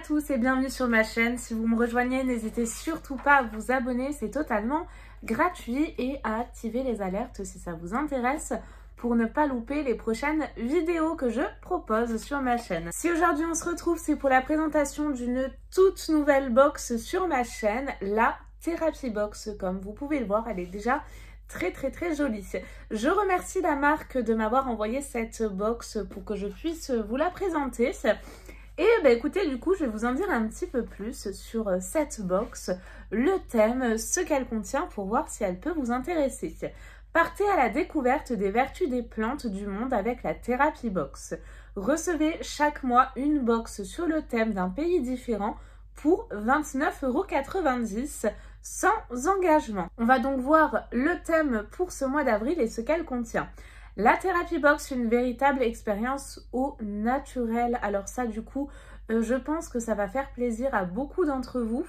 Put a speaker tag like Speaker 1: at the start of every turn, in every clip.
Speaker 1: tous et bienvenue sur ma chaîne. Si vous me rejoignez, n'hésitez surtout pas à vous abonner, c'est totalement gratuit, et à activer les alertes si ça vous intéresse pour ne pas louper les prochaines vidéos que je propose sur ma chaîne. Si aujourd'hui on se retrouve, c'est pour la présentation d'une toute nouvelle box sur ma chaîne, la Therapy Box. Comme vous pouvez le voir, elle est déjà très jolie. Je remercie la marque de m'avoir envoyé cette box pour que je puisse vous la présenter. Et écoutez, du coup, je vais vous en dire un petit peu plus sur cette box, le thème, ce qu'elle contient, pour voir si elle peut vous intéresser. Partez à la découverte des vertus des plantes du monde avec la Therapy Box. Recevez chaque mois une box sur le thème d'un pays différent pour 29,90 € sans engagement. On va donc voir le thème pour ce mois d'avril et ce qu'elle contient. La Therapy Box, une véritable expérience au naturel. Alors ça, du coup, je pense que ça va faire plaisir à beaucoup d'entre vous.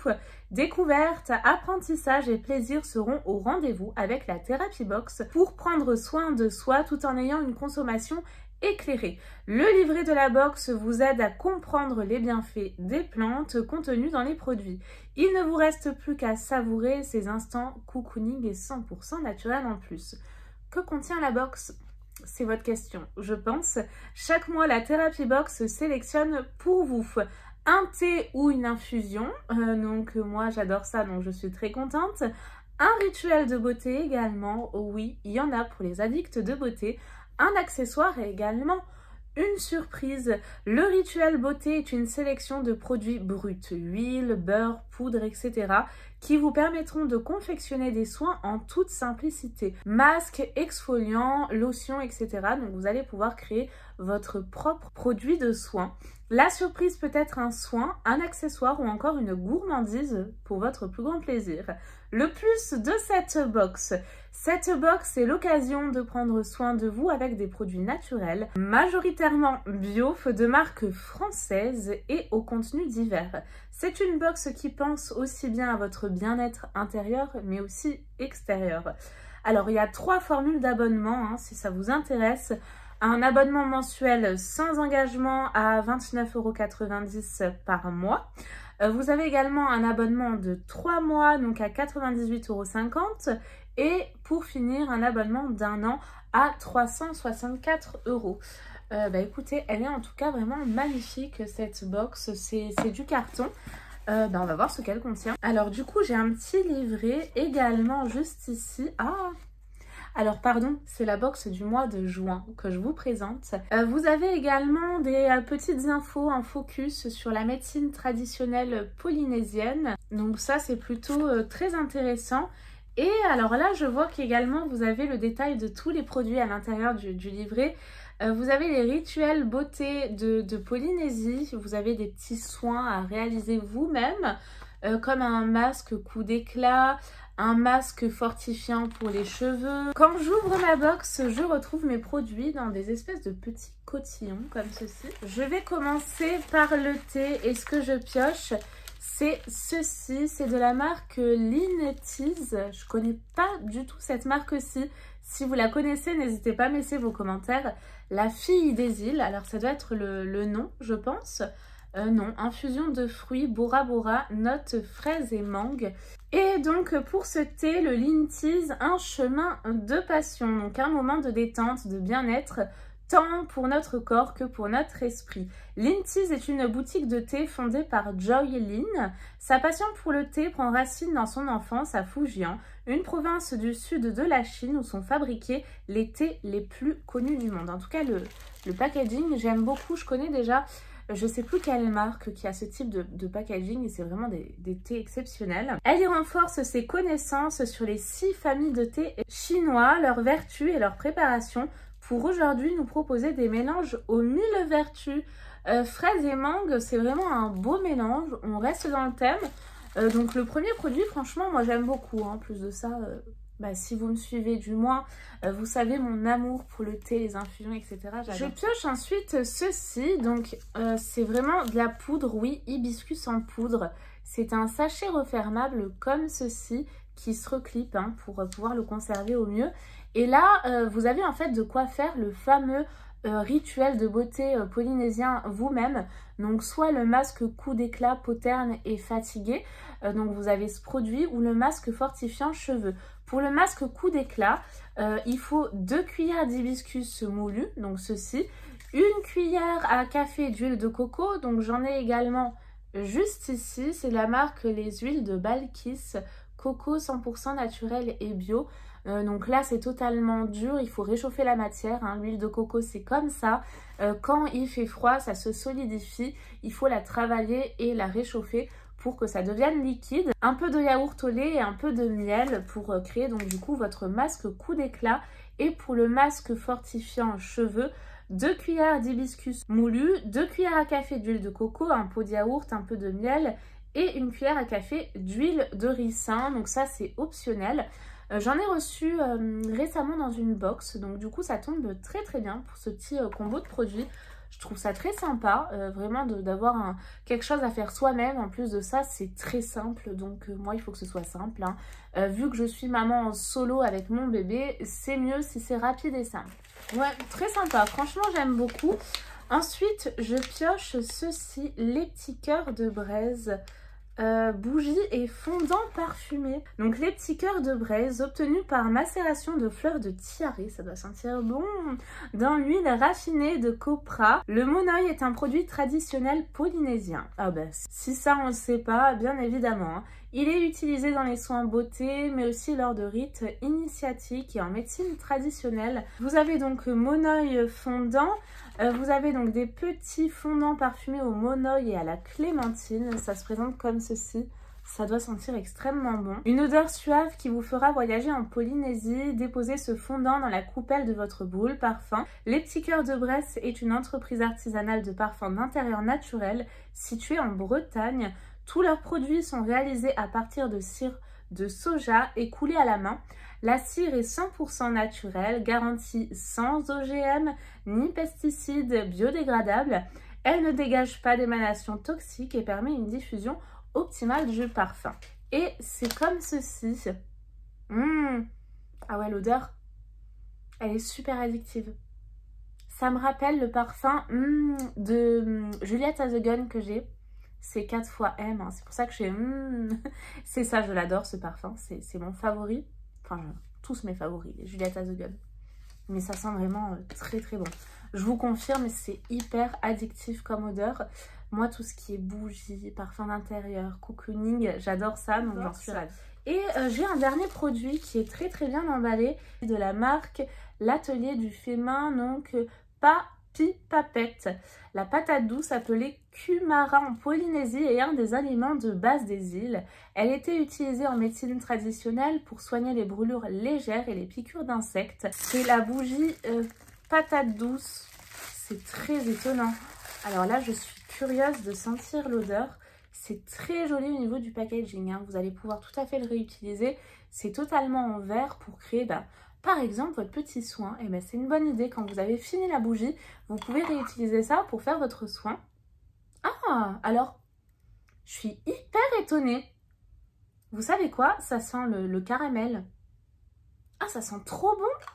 Speaker 1: Découverte, apprentissage et plaisir seront au rendez-vous avec la Therapy Box pour prendre soin de soi tout en ayant une consommation éclairée. Le livret de la box vous aide à comprendre les bienfaits des plantes contenues dans les produits. Il ne vous reste plus qu'à savourer ces instants cocooning et 100% naturel en plus. Que contient la box ? C'est votre question, je pense. Chaque mois, la Therapy Box sélectionne pour vous un thé ou une infusion. Donc moi, j'adore ça, donc je suis très contente. Un rituel de beauté également. Oui, il y en a pour les addicts de beauté. Un accessoire et également une surprise. Le rituel beauté est une sélection de produits bruts, huile, beurre, poudre, etc. qui vous permettront de confectionner des soins en toute simplicité. Masques, exfoliants, lotions, etc. Donc vous allez pouvoir créer votre propre produit de soin. La surprise peut être un soin, un accessoire ou encore une gourmandise pour votre plus grand plaisir. Le plus de cette box est l'occasion de prendre soin de vous avec des produits naturels, majoritairement bio, de marque française et au contenu divers. C'est une box qui pense aussi bien à votre bien-être intérieur mais aussi extérieur. Alors il y a 3 formules d'abonnement si ça vous intéresse. Un abonnement mensuel sans engagement à 29,90 € par mois. Vous avez également un abonnement de 3 mois, donc à 98,50 €. Et pour finir, un abonnement d'1 an à 364 €. Écoutez, elle est en tout cas vraiment magnifique cette box. C'est du carton. On va voir ce qu'elle contient. Alors du coup, j'ai un petit livret également juste ici. Alors pardon, c'est la box du mois de juin que je vous présente. Vous avez également des petites infos, un focus sur la médecine traditionnelle polynésienne. Donc ça, c'est plutôt très intéressant. Et alors là, je vois qu'également vous avez le détail de tous les produits à l'intérieur du livret. Vous avez les rituels beauté de Polynésie. Vous avez des petits soins à réaliser vous-même, comme un masque coup d'éclat, un masque fortifiant pour les cheveux. Quand j'ouvre ma box, je retrouve mes produits dans des espèces de petits cotillons comme ceci. Je vais commencer par le thé, et ce que je pioche, c'est ceci. C'est de la marque Lean Teas. Je connais pas du tout cette marque-ci. Si vous la connaissez, n'hésitez pas à me laisser vos commentaires. La fille des îles, alors ça doit être le nom, je pense. Non, infusion de fruits, bora bora, notes fraises et mangue. Et donc pour ce thé, le Lean Teas, un chemin de passion. Donc un moment de détente, de bien-être, tant pour notre corps que pour notre esprit. Lean Teas est une boutique de thé fondée par Joy Lean. Sa passion pour le thé prend racine dans son enfance à Fujian, une province du sud de la Chine où sont fabriqués les thés les plus connus du monde. En tout cas, le packaging, j'aime beaucoup. Je connais déjà, je ne sais plus quelle marque qui a ce type de packaging, et c'est vraiment des thés exceptionnels. Elle y renforce ses connaissances sur les 6 familles de thé chinois, leurs vertus et leur préparation, pour aujourd'hui nous proposer des mélanges aux 1000 vertus. Fraises et mangue, c'est vraiment un beau mélange. On reste dans le thème. Donc le premier produit, franchement, moi j'aime beaucoup. En plus de ça, si vous me suivez du moins, vous savez mon amour pour le thé, les infusions, etc. Je pioche ensuite ceci. Donc c'est vraiment de la poudre, oui, hibiscus en poudre. C'est un sachet refermable comme ceci qui se reclipe pour pouvoir le conserver au mieux. Et là, vous avez en fait de quoi faire le fameux rituel de beauté polynésien vous-même. Donc soit le masque coup d'éclat peau terne et fatigué, donc vous avez ce produit, ou le masque fortifiant cheveux. Pour le masque coup d'éclat, il faut 2 cuillères d'hibiscus moulu, donc ceci, 1 cuillère à café d'huile de coco, donc j'en ai également juste ici, c'est la marque les huiles de Balkis, coco 100% naturel et bio. Donc là c'est totalement dur, il faut réchauffer la matière, hein. L'huile de coco c'est comme ça, quand il fait froid ça se solidifie, il faut la travailler et la réchauffer pour que ça devienne liquide. Un peu de yaourt au lait et un peu de miel pour créer donc du coup votre masque coup d'éclat. Et pour le masque fortifiant cheveux, 2 cuillères d'hibiscus moulu, 2 cuillères à café d'huile de coco, un pot de yaourt, un peu de miel et 1 cuillère à café d'huile de ricin. Donc ça c'est optionnel. J'en ai reçu récemment dans une box, donc du coup ça tombe très très bien pour ce petit combo de produits. Je trouve ça très sympa, vraiment d'avoir quelque chose à faire soi-même. En plus de ça, c'est très simple, donc moi il faut que ce soit simple, hein. Vu que je suis maman en solo avec mon bébé, c'est mieux si c'est rapide et simple. Ouais, très sympa, franchement j'aime beaucoup. Ensuite, je pioche ceci, les petits cœurs de braise. Bougies et fondant parfumé. Donc les petits cœurs de braise obtenus par macération de fleurs de tiare, ça doit sentir bon, dans l'huile raffinée de copra. Le monoï est un produit traditionnel polynésien. Ah bah si ça on le sait pas, bien évidemment, hein. Il est utilisé dans les soins beauté, mais aussi lors de rites initiatiques et en médecine traditionnelle. Vous avez donc monoï fondant. Vous avez donc des petits fondants parfumés au monoï et à la clémentine. Ça se présente comme ceci. Ça doit sentir extrêmement bon. Une odeur suave qui vous fera voyager en Polynésie. Déposez ce fondant dans la coupelle de votre boule parfum. Les Petits Cœurs de Braise est une entreprise artisanale de parfums d'intérieur naturel située en Bretagne. Tous leurs produits sont réalisés à partir de cire de soja et coulés à la main. La cire est 100% naturelle, garantie sans OGM ni pesticides biodégradables. Elle ne dégage pas d'émanations toxiques et permet une diffusion optimale du parfum. Et c'est comme ceci. Ah ouais, l'odeur, elle est super addictive. Ça me rappelle le parfum de Juliette as a Gun que j'ai. C'est 4 fois M, hein. C'est pour ça que je c'est ça, je l'adore ce parfum, c'est mon favori. Enfin, tous mes favoris, les Juliette as a Gun. Mais ça sent vraiment très très bon. Je vous confirme, c'est hyper addictif comme odeur. Moi, tout ce qui est bougie, parfum d'intérieur, cocooning, j'adore ça, donc j'en suis ravie. Et j'ai un dernier produit qui est très très bien emballé, de la marque L'Atelier du fait main, donc Papi Papette. La patate douce appelée kumara en Polynésie est un des aliments de base des îles. Elle était utilisée en médecine traditionnelle pour soigner les brûlures légères et les piqûres d'insectes. C'est la bougie patate douce. C'est très étonnant. Alors là, je suis curieuse de sentir l'odeur. C'est très joli au niveau du packaging, hein. Vous allez pouvoir tout à fait le réutiliser. C'est totalement en verre pour créer... par exemple, votre petit soin, et c'est une bonne idée. Quand vous avez fini la bougie, vous pouvez réutiliser ça pour faire votre soin. Ah, alors, je suis hyper étonnée. Vous savez quoi? Ça sent le caramel. Ah, ça sent trop bon.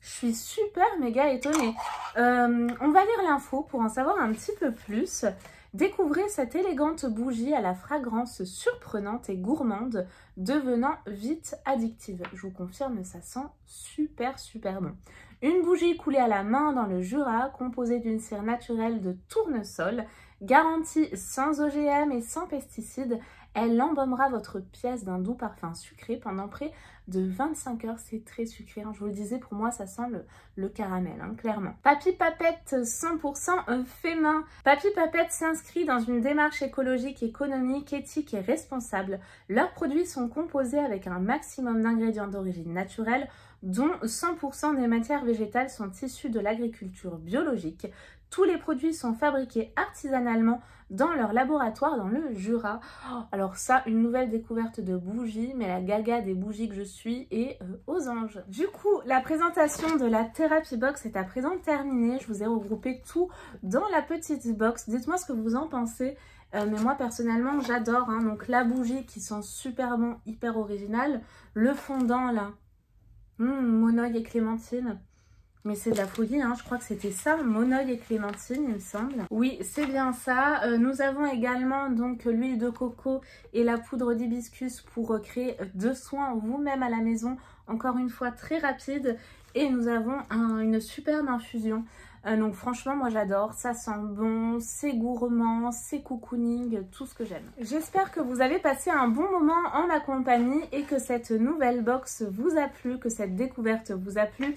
Speaker 1: Je suis super méga étonnée. On va lire l'info pour en savoir un petit peu plus. Découvrez cette élégante bougie à la fragrance surprenante et gourmande, devenant vite addictive. Je vous confirme, ça sent super super bon. Une bougie coulée à la main dans le Jura, composée d'une cire naturelle de tournesol, garantie sans OGM et sans pesticides. Elle embaumera votre pièce d'un doux parfum sucré pendant près de 25 heures. C'est très sucré, hein. Je vous le disais, pour moi, ça sent le caramel, hein, clairement. Papi Papette 100% fait main. Papi Papette s'inscrit dans une démarche écologique, économique, éthique et responsable. Leurs produits sont composés avec un maximum d'ingrédients d'origine naturelle, dont 100% des matières végétales sont issues de l'agriculture biologique. Tous les produits sont fabriqués artisanalement dans leur laboratoire dans le Jura. Oh, alors ça, une nouvelle découverte de bougies, mais la gaga des bougies que je suis est aux anges. Du coup, la présentation de la Therapy Box est à présent terminée. Je vous ai regroupé tout dans la petite box. Dites-moi ce que vous en pensez. Mais moi personnellement j'adore, hein. Donc la bougie qui sent super bon, hyper original. Le fondant là, monoï et clémentine. Mais c'est de la folie, hein. Je crois que c'était ça, Monoeil et Clémentine, il me semble. Oui, c'est bien ça. Nous avons également donc l'huile de coco et la poudre d'hibiscus pour créer 2 soins vous-même à la maison. Encore une fois, très rapide. Et nous avons une superbe infusion. Donc franchement, moi j'adore. Ça sent bon, c'est gourmand, c'est cocooning, tout ce que j'aime. J'espère que vous avez passé un bon moment en ma compagnie et que cette nouvelle box vous a plu, que cette découverte vous a plu.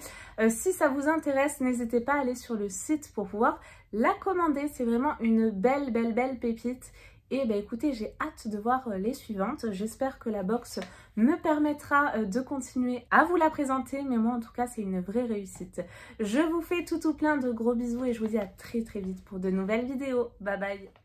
Speaker 1: Si ça vous intéresse, n'hésitez pas à aller sur le site pour pouvoir la commander. C'est vraiment une belle pépite. Et bah écoutez, j'ai hâte de voir les suivantes. J'espère que la box me permettra de continuer à vous la présenter. Mais moi en tout cas, c'est une vraie réussite. Je vous fais tout plein de gros bisous et je vous dis à très vite pour de nouvelles vidéos. Bye bye!